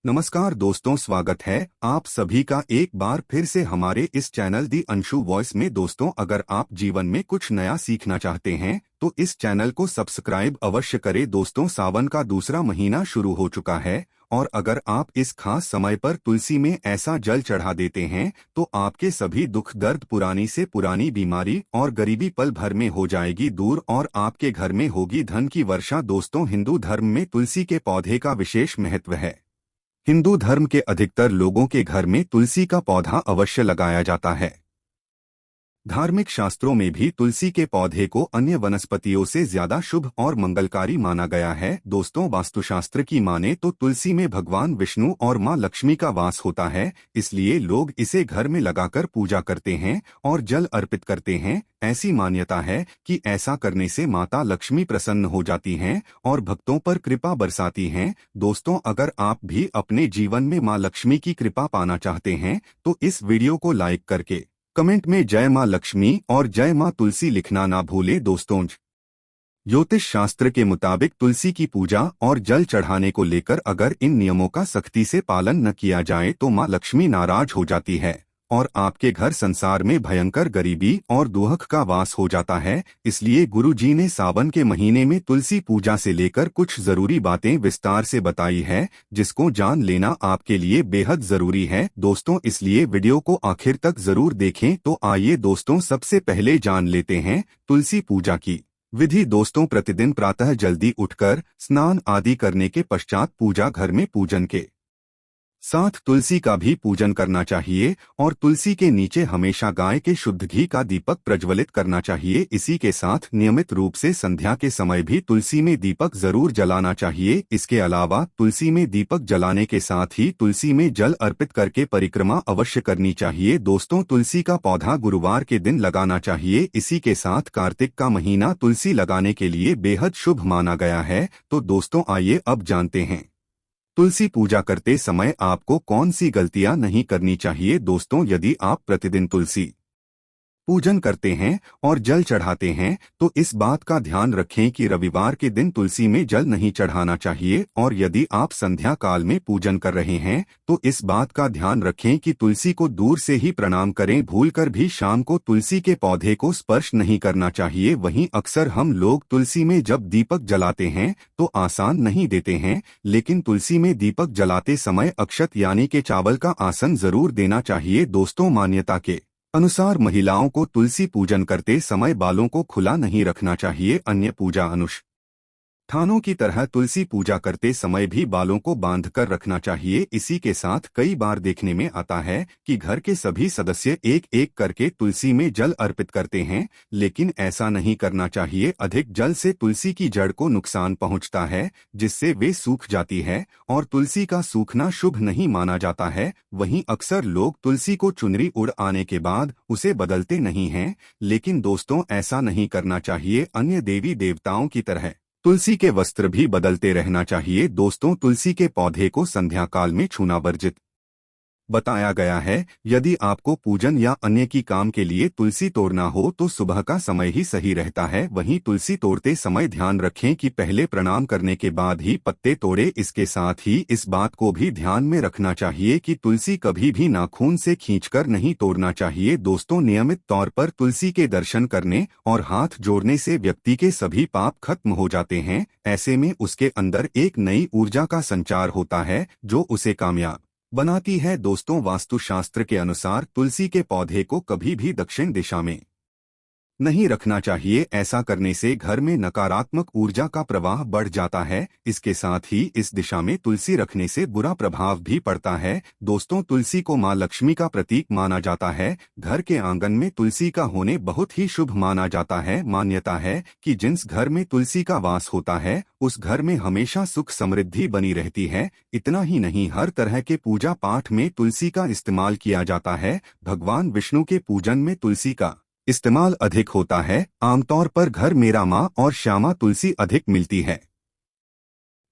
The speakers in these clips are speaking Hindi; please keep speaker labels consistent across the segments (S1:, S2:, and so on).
S1: नमस्कार दोस्तों, स्वागत है आप सभी का एक बार फिर से हमारे इस चैनल दी अंशु वॉइस में। दोस्तों, अगर आप जीवन में कुछ नया सीखना चाहते हैं तो इस चैनल को सब्सक्राइब अवश्य करें। दोस्तों, सावन का दूसरा महीना शुरू हो चुका है और अगर आप इस खास समय पर तुलसी में ऐसा जल चढ़ा देते हैं तो आपके सभी दुख दर्द, पुरानी से पुरानी बीमारी और गरीबी पल भर में हो जाएगी दूर और आपके घर में होगी धन की वर्षा। दोस्तों, हिंदू धर्म में तुलसी के पौधे का विशेष महत्व है। हिंदू धर्म के अधिकतर लोगों के घर में तुलसी का पौधा अवश्य लगाया जाता है। धार्मिक शास्त्रों में भी तुलसी के पौधे को अन्य वनस्पतियों से ज्यादा शुभ और मंगलकारी माना गया है। दोस्तों, वास्तुशास्त्र की माने तो तुलसी में भगवान विष्णु और मां लक्ष्मी का वास होता है, इसलिए लोग इसे घर में लगाकर पूजा करते हैं और जल अर्पित करते हैं। ऐसी मान्यता है कि ऐसा करने से माता लक्ष्मी प्रसन्न हो जाती हैं और भक्तों पर कृपा बरसाती हैं। दोस्तों, अगर आप भी अपने जीवन में मां लक्ष्मी की कृपा पाना चाहते हैं तो इस वीडियो को लाइक करके कमेंट में जय मां लक्ष्मी और जय मां तुलसी लिखना ना भूले। दोस्तों, ज्योतिष शास्त्र के मुताबिक तुलसी की पूजा और जल चढ़ाने को लेकर अगर इन नियमों का सख्ती से पालन न किया जाए तो मां लक्ष्मी नाराज हो जाती है और आपके घर संसार में भयंकर गरीबी और दुख का वास हो जाता है। इसलिए गुरु जी ने सावन के महीने में तुलसी पूजा से लेकर कुछ जरूरी बातें विस्तार से बताई है, जिसको जान लेना आपके लिए बेहद जरूरी है। दोस्तों, इसलिए वीडियो को आखिर तक जरूर देखें। तो आइए दोस्तों, सबसे पहले जान लेते हैं तुलसी पूजा की विधि। दोस्तों, प्रतिदिन प्रातः जल्दी उठकर स्नान आदि करने के पश्चात पूजा घर में पूजन के साथ तुलसी का भी पूजन करना चाहिए और तुलसी के नीचे हमेशा गाय के शुद्ध घी का दीपक प्रज्वलित करना चाहिए। इसी के साथ नियमित रूप से संध्या के समय भी तुलसी में दीपक जरूर जलाना चाहिए। इसके अलावा तुलसी में दीपक जलाने के साथ ही तुलसी में जल अर्पित करके परिक्रमा अवश्य करनी चाहिए। दोस्तों, तुलसी का पौधा गुरुवार के दिन लगाना चाहिए। इसी के साथ कार्तिक का महीना तुलसी लगाने के लिए बेहद शुभ माना गया है। तो दोस्तों, आइए अब जानते हैं तुलसी पूजा करते समय आपको कौन सी गलतियां नहीं करनी चाहिए। दोस्तों, यदि आप प्रतिदिन तुलसी पूजन करते हैं और जल चढ़ाते हैं तो इस बात का ध्यान रखें कि रविवार के दिन तुलसी में जल नहीं चढ़ाना चाहिए और यदि आप संध्या काल में पूजन कर रहे हैं तो इस बात का ध्यान रखें कि तुलसी को दूर से ही प्रणाम करें। भूलकर भी शाम को तुलसी के पौधे को स्पर्श नहीं करना चाहिए। वहीं अक्सर हम लोग तुलसी में जब दीपक जलाते हैं तो आसन नहीं देते हैं, लेकिन तुलसी में दीपक जलाते समय अक्षत यानी के चावल का आसन जरूर देना चाहिए। दोस्तों, मान्यता के अनुसार महिलाओं को तुलसी पूजन करते समय बालों को खुला नहीं रखना चाहिए। अन्य पूजा अनुष्ठानों की तरह तुलसी पूजा करते समय भी बालों को बांधकर रखना चाहिए। इसी के साथ कई बार देखने में आता है कि घर के सभी सदस्य एक एक करके तुलसी में जल अर्पित करते हैं, लेकिन ऐसा नहीं करना चाहिए। अधिक जल से तुलसी की जड़ को नुकसान पहुंचता है, जिससे वे सूख जाती है और तुलसी का सूखना शुभ नहीं माना जाता है। वहीं अक्सर लोग तुलसी को चुनरी उड़ आने के बाद उसे बदलते नहीं हैं, लेकिन दोस्तों, ऐसा नहीं करना चाहिए। अन्य देवी देवताओं की तरह तुलसी के वस्त्र भी बदलते रहना चाहिए। दोस्तों, तुलसी के पौधे को संध्या काल में छूना वर्जित बताया गया है। यदि आपको पूजन या अन्य की काम के लिए तुलसी तोड़ना हो तो सुबह का समय ही सही रहता है। वहीं तुलसी तोड़ते समय ध्यान रखें कि पहले प्रणाम करने के बाद ही पत्ते तोड़े। इसके साथ ही इस बात को भी ध्यान में रखना चाहिए कि तुलसी कभी भी नाखून से खींचकर नहीं तोड़ना चाहिए। दोस्तों, नियमित तौर पर तुलसी के दर्शन करने और हाथ जोड़ने से व्यक्ति के सभी पाप खत्म हो जाते हैं। ऐसे में उसके अंदर एक नई ऊर्जा का संचार होता है जो उसे कामयाब बनाती है। दोस्तों, वास्तुशास्त्र के अनुसार तुलसी के पौधे को कभी भी दक्षिण दिशा में नहीं रखना चाहिए। ऐसा करने से घर में नकारात्मक ऊर्जा का प्रवाह बढ़ जाता है। इसके साथ ही इस दिशा में तुलसी रखने से बुरा प्रभाव भी पड़ता है। दोस्तों, तुलसी को मां लक्ष्मी का प्रतीक माना जाता है। घर के आंगन में तुलसी का होने बहुत ही शुभ माना जाता है। मान्यता है कि जिस घर में तुलसी का वास होता है उस घर में हमेशा सुख समृद्धि बनी रहती है। इतना ही नहीं, हर तरह के पूजा पाठ में तुलसी का इस्तेमाल किया जाता है। भगवान विष्णु के पूजन में तुलसी का इस्तेमाल अधिक होता है। आमतौर पर घर में रामा और श्यामा तुलसी अधिक मिलती है।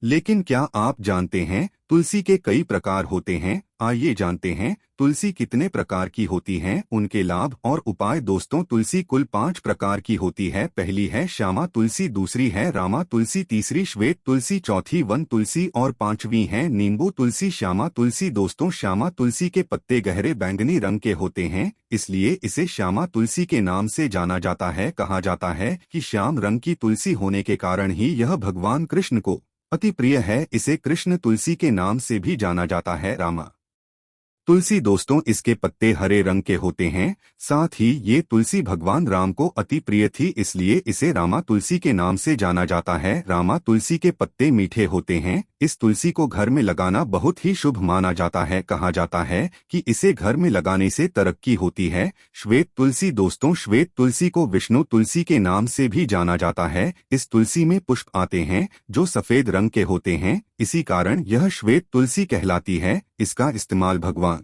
S1: लेकिन क्या आप जानते हैं तुलसी के कई प्रकार होते हैं? आइए जानते हैं तुलसी कितने प्रकार की होती हैं, उनके लाभ और उपाय। दोस्तों, तुलसी कुल 5 प्रकार की होती है। पहली है श्यामा तुलसी, दूसरी है रामा तुलसी, तीसरी श्वेत तुलसी, चौथी वन तुलसी और पांचवी है नींबू तुलसी। श्यामा तुलसी। दोस्तों, श्यामा तुलसी के पत्ते गहरे बैंगनी रंग के होते हैं, इसलिए इसे श्यामा तुलसी के नाम से जाना जाता है। कहा जाता है कि श्याम रंग की तुलसी होने के कारण ही यह भगवान कृष्ण को अति प्रिय है। इसे कृष्ण तुलसी के नाम से भी जाना जाता है। रामा तुलसी। दोस्तों, इसके पत्ते हरे रंग के होते हैं, साथ ही ये तुलसी भगवान राम को अति प्रिय थी, इसलिए इसे रामा तुलसी के नाम से जाना जाता है। रामा तुलसी के पत्ते मीठे होते हैं, इस तुलसी को घर में लगाना बहुत ही शुभ माना जाता है। कहा जाता है कि इसे घर में लगाने से तरक्की होती है। श्वेत तुलसी। दोस्तों, श्वेत तुलसी को विष्णु तुलसी के नाम से भी जाना जाता है। इस तुलसी में पुष्प आते हैं जो सफेद रंग के होते हैं, इसी कारण यह श्वेत तुलसी कहलाती है। इसका इस्तेमाल भगवान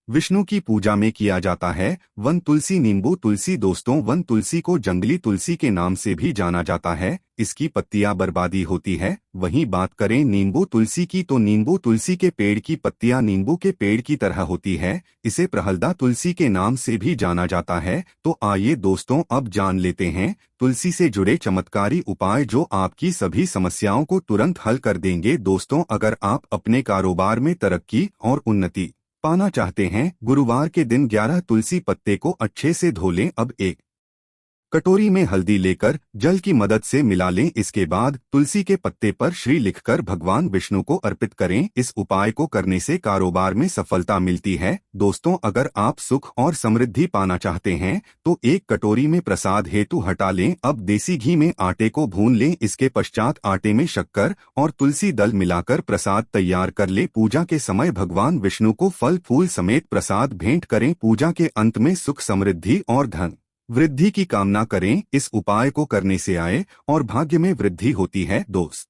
S1: विष्णु की पूजा में किया जाता है। वन तुलसी। नींबू तुलसी। दोस्तों, वन तुलसी को जंगली तुलसी के नाम से भी जाना जाता है, इसकी पत्तियां बर्बादी होती है। वहीं बात करें नींबू तुलसी की, तो नींबू तुलसी के पेड़ की पत्तियां नींबू के पेड़ की तरह होती है, इसे प्रहलदा तुलसी के नाम से भी जाना जाता है। तो आइए दोस्तों, अब जान लेते हैं तुलसी से जुड़े चमत्कारी उपाय जो आपकी सभी समस्याओं को तुरंत हल कर देंगे। दोस्तों, अगर आप अपने कारोबार में तरक्की और उन्नति पाना चाहते हैं, गुरुवार के दिन 11 तुलसी पत्ते को अच्छे से धो लें। अब एक कटोरी में हल्दी लेकर जल की मदद से मिला लें। इसके बाद तुलसी के पत्ते पर श्री लिखकर भगवान विष्णु को अर्पित करें। इस उपाय को करने से कारोबार में सफलता मिलती है। दोस्तों, अगर आप सुख और समृद्धि पाना चाहते हैं तो एक कटोरी में प्रसाद हेतु हटा लें। अब देसी घी में आटे को भून लें। इसके पश्चात आटे में शक्कर और तुलसी दल मिलाकर प्रसाद तैयार कर ले। पूजा के समय भगवान विष्णु को फल फूल समेत प्रसाद भेंट करें। पूजा के अंत में सुख समृद्धि और धन वृद्धि की कामना करें। इस उपाय को करने से आय और भाग्य में वृद्धि होती है। दोस्त,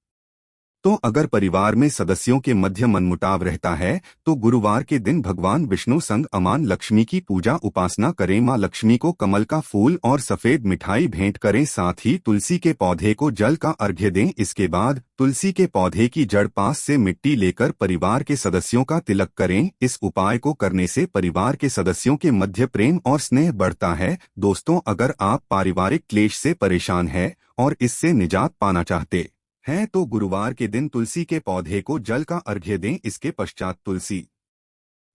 S1: तो अगर परिवार में सदस्यों के मध्य मनमुटाव रहता है तो गुरुवार के दिन भगवान विष्णु संग अमान लक्ष्मी की पूजा उपासना करें। मां लक्ष्मी को कमल का फूल और सफेद मिठाई भेंट करें। साथ ही तुलसी के पौधे को जल का अर्घ्य दें। इसके बाद तुलसी के पौधे की जड़ पास से मिट्टी लेकर परिवार के सदस्यों का तिलक करें। इस उपाय को करने से परिवार के सदस्यों के मध्य प्रेम और स्नेह बढ़ता है। दोस्तों, अगर आप पारिवारिक क्लेश से परेशान हैं और इससे निजात पाना चाहते हैं तो गुरुवार के दिन तुलसी के पौधे को जल का अर्घ्य दें। इसके पश्चात तुलसी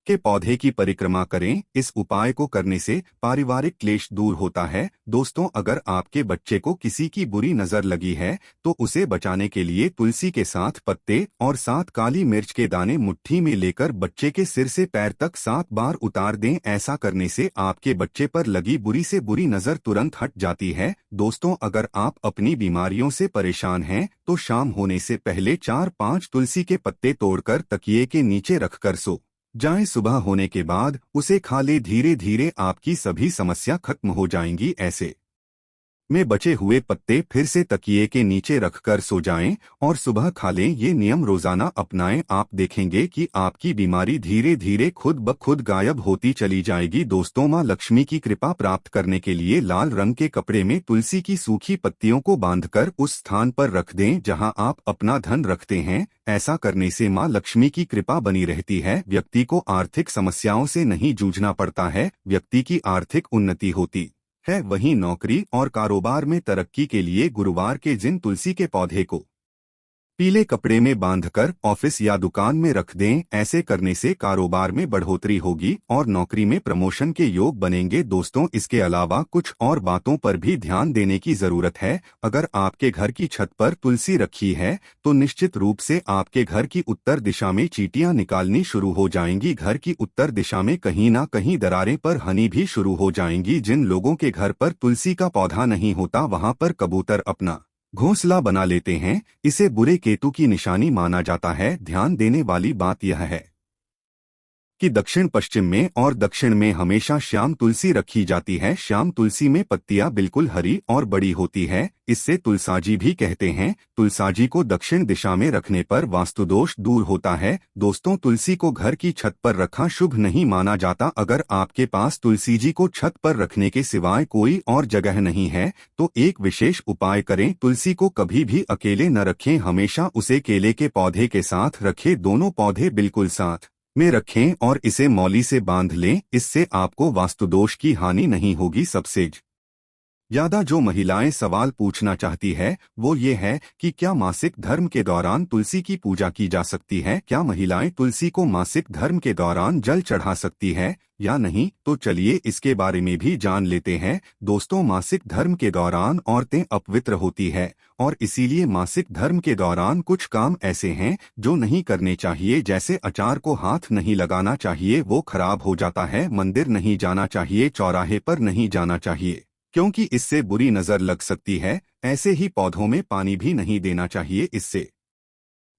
S1: के पौधे की परिक्रमा करें। इस उपाय को करने से पारिवारिक क्लेश दूर होता है। दोस्तों, अगर आपके बच्चे को किसी की बुरी नजर लगी है तो उसे बचाने के लिए तुलसी के 7 पत्ते और 7 काली मिर्च के दाने मुट्ठी में लेकर बच्चे के सिर से पैर तक 7 बार उतार दें। ऐसा करने से आपके बच्चे पर लगी बुरी से बुरी नजर तुरंत हट जाती है। दोस्तों, अगर आप अपनी बीमारियों से परेशान हैं तो शाम होने से पहले 4-5 तुलसी के पत्ते तोड़कर तकिए के नीचे रखकर सो जाएं। सुबह होने के बाद उसे खा ले। धीरे धीरे आपकी सभी समस्या खत्म हो जाएंगी। ऐसे में बचे हुए पत्ते फिर से तकिए के नीचे रखकर सो जाएं और सुबह खा लें। ये नियम रोजाना अपनाएं, आप देखेंगे कि आपकी बीमारी धीरे धीरे खुद ब खुद गायब होती चली जाएगी। दोस्तों, मां लक्ष्मी की कृपा प्राप्त करने के लिए लाल रंग के कपड़े में तुलसी की सूखी पत्तियों को बांधकर उस स्थान पर रख दें जहां आप अपना धन रखते हैं। ऐसा करने से मां लक्ष्मी की कृपा बनी रहती है। व्यक्ति को आर्थिक समस्याओं से नहीं जूझना पड़ता है, व्यक्ति की आर्थिक उन्नति होती है। वहीं नौकरी और कारोबार में तरक्की के लिए गुरुवार के दिन तुलसी के पौधे को पीले कपड़े में बांधकर ऑफिस या दुकान में रख दें। ऐसे करने से कारोबार में बढ़ोतरी होगी और नौकरी में प्रमोशन के योग बनेंगे। दोस्तों, इसके अलावा कुछ और बातों पर भी ध्यान देने की जरूरत है। अगर आपके घर की छत पर तुलसी रखी है तो निश्चित रूप से आपके घर की उत्तर दिशा में चींटियां निकालनी शुरू हो जाएंगी। घर की उत्तर दिशा में कहीं ना कहीं दरारें पर हनी भी शुरू हो जाएंगी। जिन लोगों के घर पर तुलसी का पौधा नहीं होता वहां पर कबूतर अपना घोंसला बना लेते हैं, इसे बुरे केतु की निशानी माना जाता है। ध्यान देने वाली बात यह है कि दक्षिण पश्चिम में और दक्षिण में हमेशा श्याम तुलसी रखी जाती है। श्याम तुलसी में पत्तियां बिल्कुल हरी और बड़ी होती है, इससे तुलसाजी भी कहते हैं। तुलसाजी को दक्षिण दिशा में रखने पर वास्तुदोष दूर होता है। दोस्तों, तुलसी को घर की छत पर रखना शुभ नहीं माना जाता। अगर आपके पास तुलसी जी को छत पर रखने के सिवाय कोई और जगह नहीं है तो एक विशेष उपाय करें। तुलसी को कभी भी अकेले न रखें, हमेशा उसे केले के पौधे के साथ रखें। दोनों पौधे बिल्कुल साथ में रखें और इसे मौली से बांध लें, इससे आपको वास्तुदोष की हानि नहीं होगी। सबसे ज्यादा जो महिलाएं सवाल पूछना चाहती है वो ये है कि क्या मासिक धर्म के दौरान तुलसी की पूजा की जा सकती है? क्या महिलाएं तुलसी को मासिक धर्म के दौरान जल चढ़ा सकती है या नहीं? तो चलिए इसके बारे में भी जान लेते हैं। दोस्तों, मासिक धर्म के दौरान औरतें अपवित्र होती है और इसीलिए मासिक धर्म के दौरान कुछ काम ऐसे हैं जो नहीं करने चाहिए। जैसे अचार को हाथ नहीं लगाना चाहिए, वो खराब हो जाता है। मंदिर नहीं जाना चाहिए, चौराहे पर नहीं जाना चाहिए क्योंकि इससे बुरी नजर लग सकती है। ऐसे ही पौधों में पानी भी नहीं देना चाहिए, इससे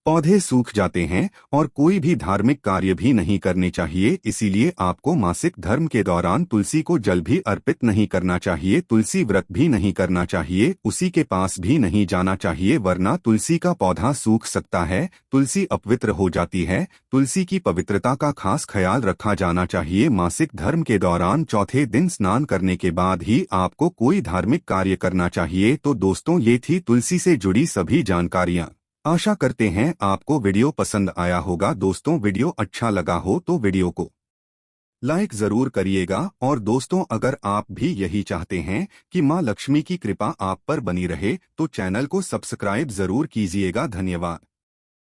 S1: पौधे सूख जाते हैं। और कोई भी धार्मिक कार्य भी नहीं करने चाहिए। इसीलिए आपको मासिक धर्म के दौरान तुलसी को जल भी अर्पित नहीं करना चाहिए। तुलसी व्रत भी नहीं करना चाहिए, उसी के पास भी नहीं जाना चाहिए, वरना तुलसी का पौधा सूख सकता है, तुलसी अपवित्र हो जाती है। तुलसी की पवित्रता का खास ख्याल रखा जाना चाहिए। मासिक धर्म के दौरान चौथे दिन स्नान करने के बाद ही आपको कोई धार्मिक कार्य करना चाहिए। तो दोस्तों, ये थी तुलसी से जुड़ी सभी जानकारियाँ। आशा करते हैं आपको वीडियो पसंद आया होगा। दोस्तों, वीडियो अच्छा लगा हो तो वीडियो को लाइक जरूर करिएगा। और दोस्तों, अगर आप भी यही चाहते हैं कि मां लक्ष्मी की कृपा आप पर बनी रहे तो चैनल को सब्सक्राइब जरूर कीजिएगा। धन्यवाद।